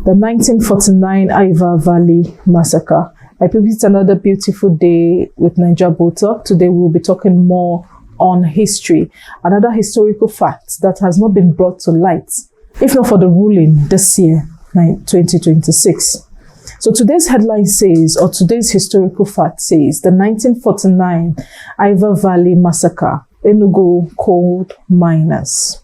The 1949 Iva Valley Massacre. I believe it's another beautiful day with Niger Talk. Today we'll be talking more on history, another historical fact that has not been brought to light, if not for the ruling this year, 2026. So today's headline says, or today's historical fact says, the 1949 Iva Valley Massacre, Enugu coal miners.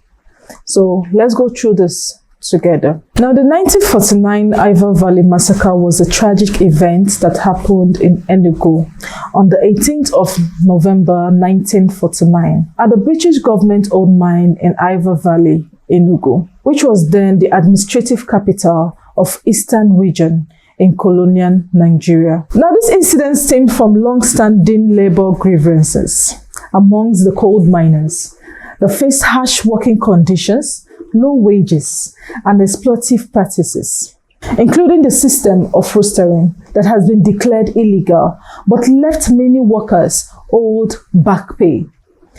So let's go through this together. Now, the 1949 Iva Valley Massacre was a tragic event that happened in Enugu on the 18th of November 1949 at the British government-owned mine in Iva Valley, Enugu, which was then the administrative capital of Eastern Region in Colonial Nigeria. Now, this incident stemmed from long-standing labor grievances amongst the coal miners. They faced harsh working conditions, low wages, and exploitative practices, including the system of rostering that has been declared illegal but left many workers owed back pay.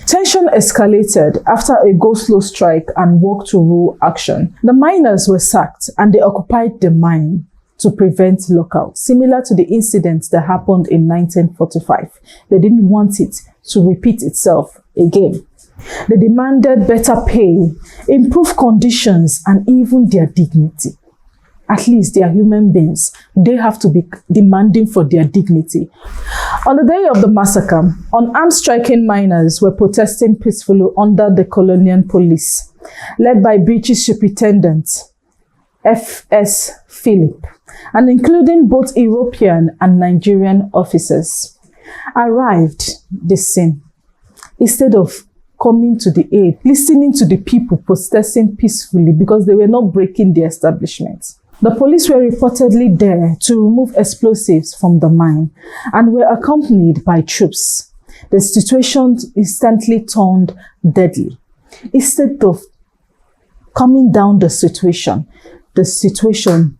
Tension escalated after a go-slow strike and walk-to-rule action. The miners were sacked and they occupied the mine to prevent lockout, similar to the incident that happened in 1945. They didn't want it to repeat itself again. They demanded better pay, improved conditions, and even their dignity. At least they are human beings. They have to be demanding for their dignity. On the day of the massacre, unarmed striking miners were protesting peacefully under the Colonial police, led by British Superintendent F.S. Philip, and including both European and Nigerian officers, arrived the scene. Instead of coming to the aid, listening to the people protesting peacefully because they were not breaking the establishment. The police were reportedly there to remove explosives from the mine and were accompanied by troops. The situation instantly turned deadly. Instead of calming down the situation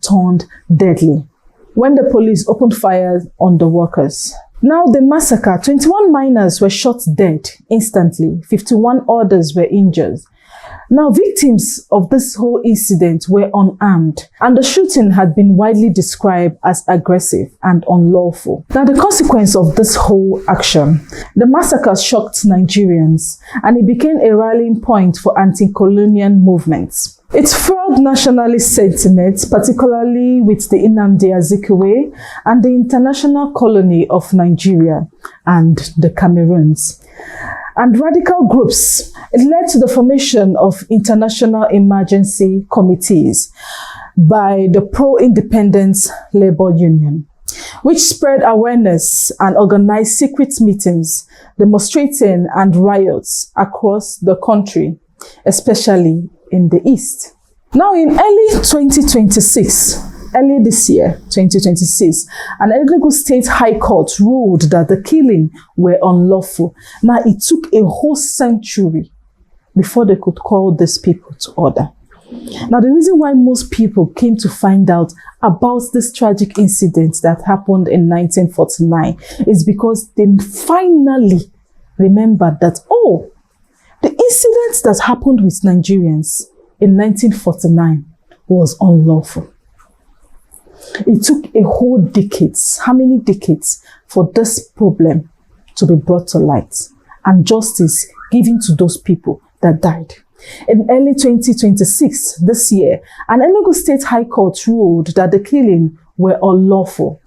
turned deadly when the police opened fire on the workers. Now, the massacre, 21 miners were shot dead instantly, 51 others were injured. Now, victims of this whole incident were unarmed, and the shooting had been widely described as aggressive and unlawful. Now, the consequence of this whole action, the massacre shocked Nigerians, and it became a rallying point for anti-colonial movements. It fueled nationalist sentiments, particularly with the Nnamdi Azikiwe and the International Colony of Nigeria and the Cameroons, and radical groups. It led to the formation of international emergency committees by the pro-independence labor union, which spread awareness and organized secret meetings, demonstrating and riots across the country, especially in the East. Now, in early this year, 2026, an Enugu State High Court ruled that the killing were unlawful. Now, it took a whole century before they could call these people to order. Now, the reason why most people came to find out about this tragic incident that happened in 1949 is because they finally remembered that, oh, the incident that happened with Nigerians in 1949 was unlawful. It took a whole decades, how many decades, for this problem to be brought to light and justice given to those people that died. In early 2026, this year, an Enugu State High Court ruled that the killings were unlawful.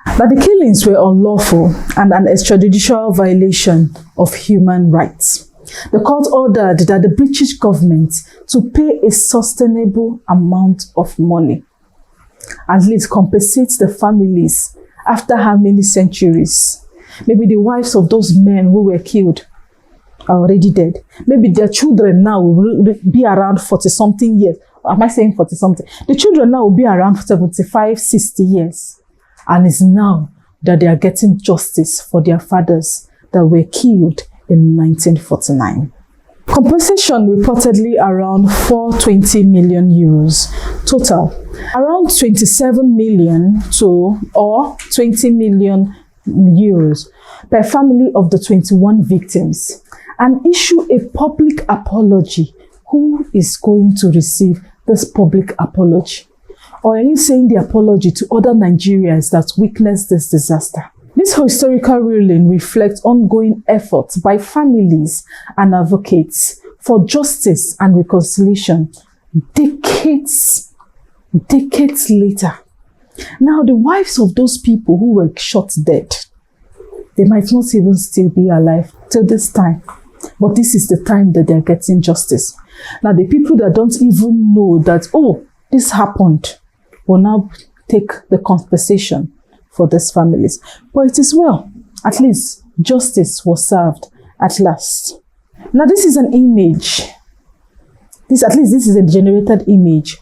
That the killings were unlawful and an extrajudicial violation of human rights. The court ordered that the British government to pay a sustainable amount of money, at least compensate the families after how many centuries. Maybe the wives of those men who were killed are already dead. Maybe their children now will be around 40-something years. Am I saying 40-something? The children now will be around 75, 60 years. And it's now that they are getting justice for their fathers that were killed in 1949. Compensation reportedly around 420 million euros total, around 27 million or 20 million euros per family of the 21 victims, and issue a public apology. Who is going to receive this public apology? Or are you saying the apology to other Nigerians that witnessed this disaster? This historical ruling reflects ongoing efforts by families and advocates for justice and reconciliation decades later. Now, the wives of those people who were shot dead, they might not even still be alive till this time. But this is the time that they're getting justice. Now, the people that don't even know that, oh, this happened, will now take the compensation for these families. But it is well. At least justice was served at last. Now, this is an image. This is a generated image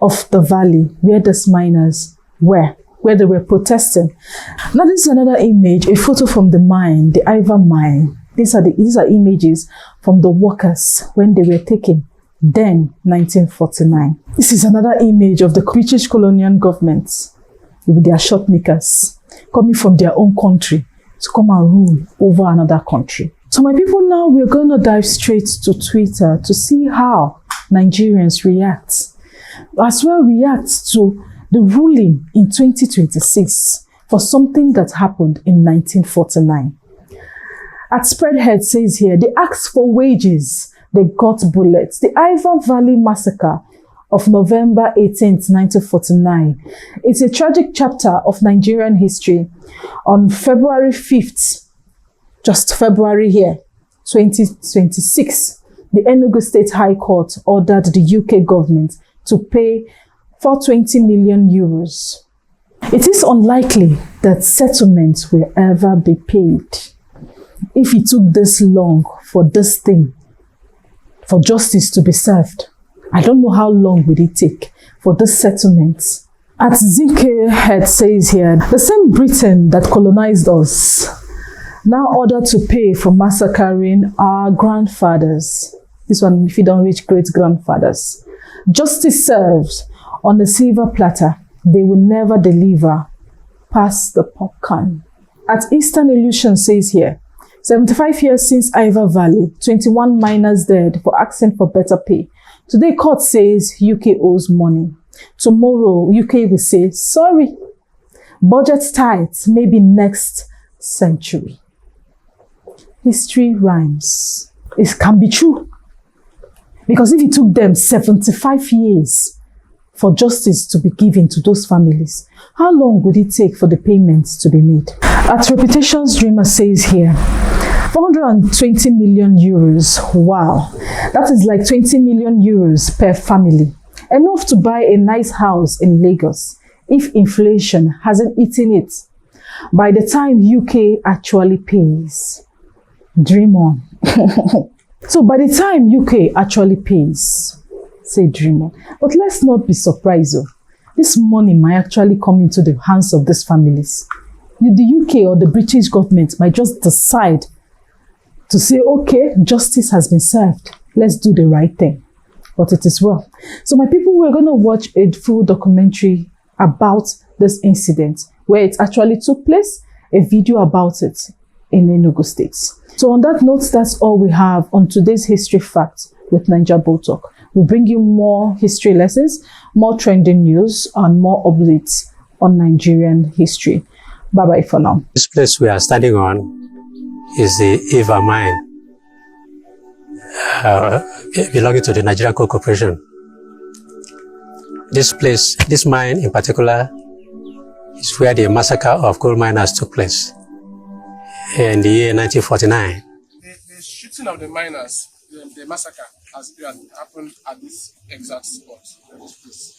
of the valley where these miners were, where they were protesting. Now, this is another image, a photo from the mine, the Iva mine. These are images from the workers when they were taken. Then, 1949. This is another image of the British colonial government with their short knickers coming from their own country to come and rule over another country. So my people, now we're going to dive straight to Twitter to see how Nigerians react. As well react to the ruling in 2026 for something that happened in 1949. At Spreadhead says here, they asked for wages, they got bullets. The Iva Valley Massacre of November 18th, 1949. It's a tragic chapter of Nigerian history. On February 5th, just February here, 2026, the Enugu State High Court ordered the UK government to pay 420 million euros. It is unlikely that settlements will ever be paid. If it took this long for this thing, for justice to be served, I don't know how long will it take for this settlement. At Zinke Head says here, the same Britain that colonized us now ordered to pay for massacring our grandfathers. This one, if you don't reach great-grandfathers. Justice served on a silver platter. They will never deliver past the popcorn. At Eastern Illusion says here, 75 years since Iva Valley, 21 miners dead for asking for better pay. Today, court says UK owes money. Tomorrow, UK will say, sorry. Budget tight, maybe next century. History rhymes. It can be true. Because if it took them 75 years for justice to be given to those families, how long would it take for the payments to be made? At Reputation's Dreamer says here, 420 million euros. Wow. That is like 20 million euros per family. Enough to buy a nice house in Lagos if inflation hasn't eaten it by the time UK actually pays. Dream on. So by the time UK actually pays, say dream on. But let's not be surprised. This money might actually come into the hands of these families. The UK or the British government might just decide to say, okay, justice has been served. Let's do the right thing. But it is well. So my people, we're going to watch a full documentary about this incident, where it actually took place, a video about it in Enugu State. So on that note, that's all we have on today's History Facts with Naija Bold Talk. We'll bring you more history lessons, more trending news, and more updates on Nigerian history. Bye-bye for now. This place we are standing on is the Iva mine, belonging to the Nigerian Coal Corporation. This place, this mine in particular, is where the massacre of coal miners took place in the year 1949. The shooting of the miners, the massacre, has happened at this exact spot, this place.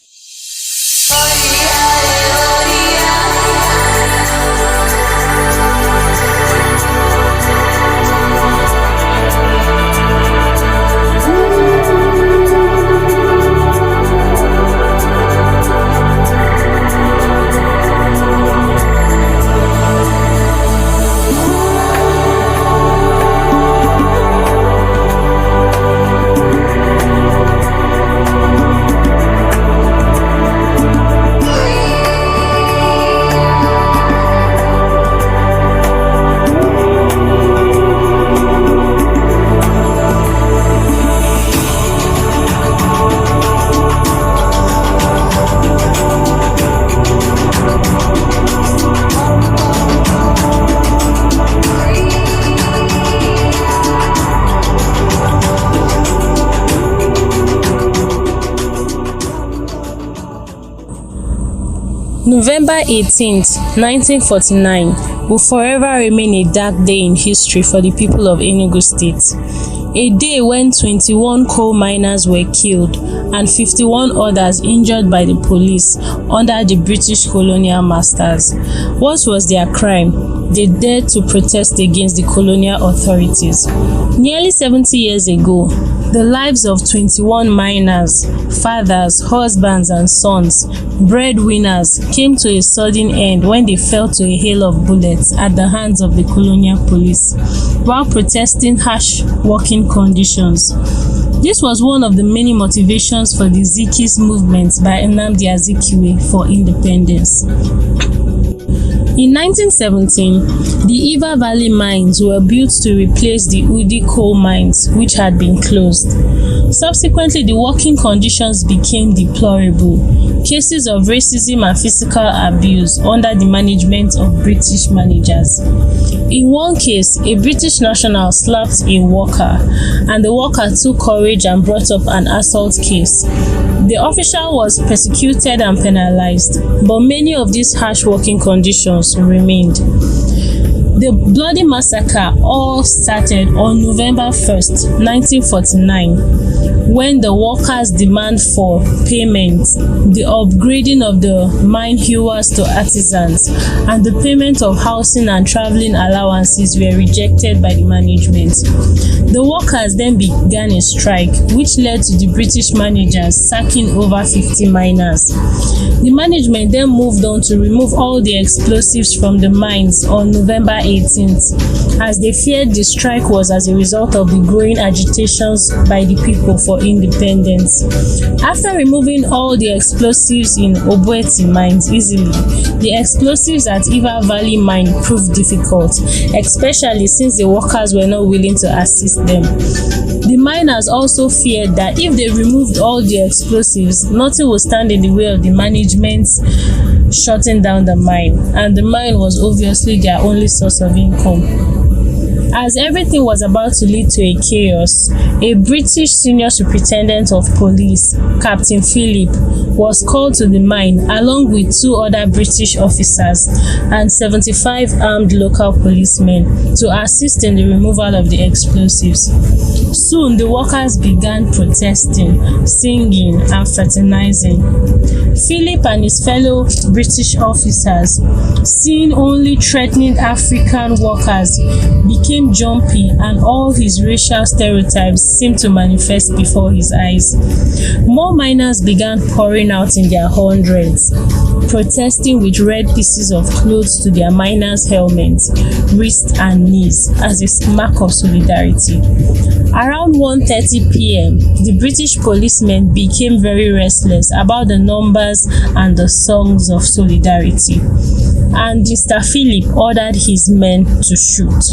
November 18th, 1949 will forever remain a dark day in history for the people of Enugu State. A day when 21 coal miners were killed and 51 others injured by the police under the British colonial masters. What was their crime? They dared to protest against the colonial authorities. Nearly 70 years ago, the lives of 21 miners, fathers, husbands and sons, breadwinners, came to a sudden end when they fell to a hail of bullets at the hands of the colonial police while protesting harsh working conditions. This was one of the many motivations for the Zikis movement by Nnamdi Azikiwe for independence. In 1917, the Iva Valley mines were built to replace the Udi coal mines, which had been closed. Subsequently, the working conditions became deplorable. Cases of racism and physical abuse under the management of British managers. In one case, a British national slapped a worker, and the worker took courage and brought up an assault case. The official was persecuted and penalized, but many of these harsh working conditions remained. The bloody massacre all started on November 1st, 1949, when the workers' demand for payment, the upgrading of the mine hewers to artisans, and the payment of housing and traveling allowances were rejected by the management. The workers then began a strike, which led to the British managers sacking over 50 miners. The management then moved on to remove all the explosives from the mines on November 18th, as they feared the strike was as a result of the growing agitations by the people for independence. After removing all the explosives in Obueti mines easily, the explosives at Iva Valley mine proved difficult, especially since the workers were not willing to assist them. The miners also feared that if they removed all the explosives, nothing would stand in the way of the management shutting down the mine, and the mine was obviously their only source of income. As everything was about to lead to a chaos, a British senior superintendent of police, Captain Philip, was called to the mine along with 2 other British officers and 75 armed local policemen to assist in the removal of the explosives. Soon, the workers began protesting, singing, and fraternizing. Philip and his fellow British officers, seeing only threatening African workers, became jumpy, and all his racial stereotypes seemed to manifest before his eyes. More miners began pouring out in their hundreds, protesting with red pieces of clothes to their miners' helmets, wrists and knees as a mark of solidarity. Around 1:30 p.m., the British policemen became very restless about the numbers and the songs of solidarity, and Mr. Philip ordered his men to shoot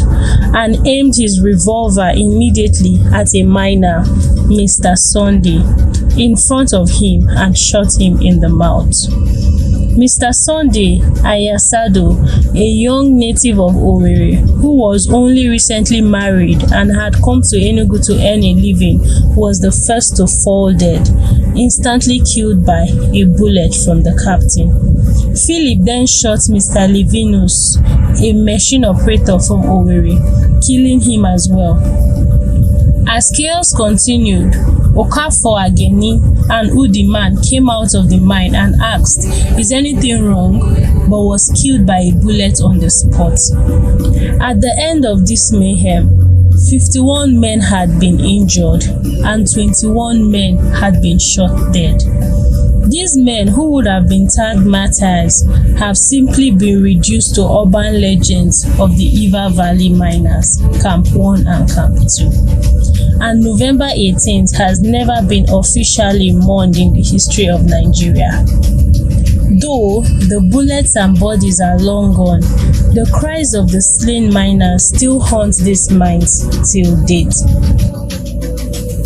and aimed his revolver immediately at a miner, Mr. Sunday, in front of him and shot him in the mouth. Mr. Sunday Ayasado, a young native of Owerri who was only recently married and had come to Enugu to earn a living, was the first to fall dead, instantly killed by a bullet from the captain. Philip then shot Mr. Livinus, a machine operator from Owerri, killing him as well. As chaos continued, Okafor Ageni, an Udi man, came out of the mine and asked, "Is anything wrong?" but was killed by a bullet on the spot. At the end of this mayhem, 51 men had been injured and 21 men had been shot dead. These men, who would have been tagged martyrs, have simply been reduced to urban legends of the Iva Valley miners, Camp 1 and Camp 2. And November 18th has never been officially mourned in the history of Nigeria. Though the bullets and bodies are long gone, the cries of the slain miners still haunt these mines till date.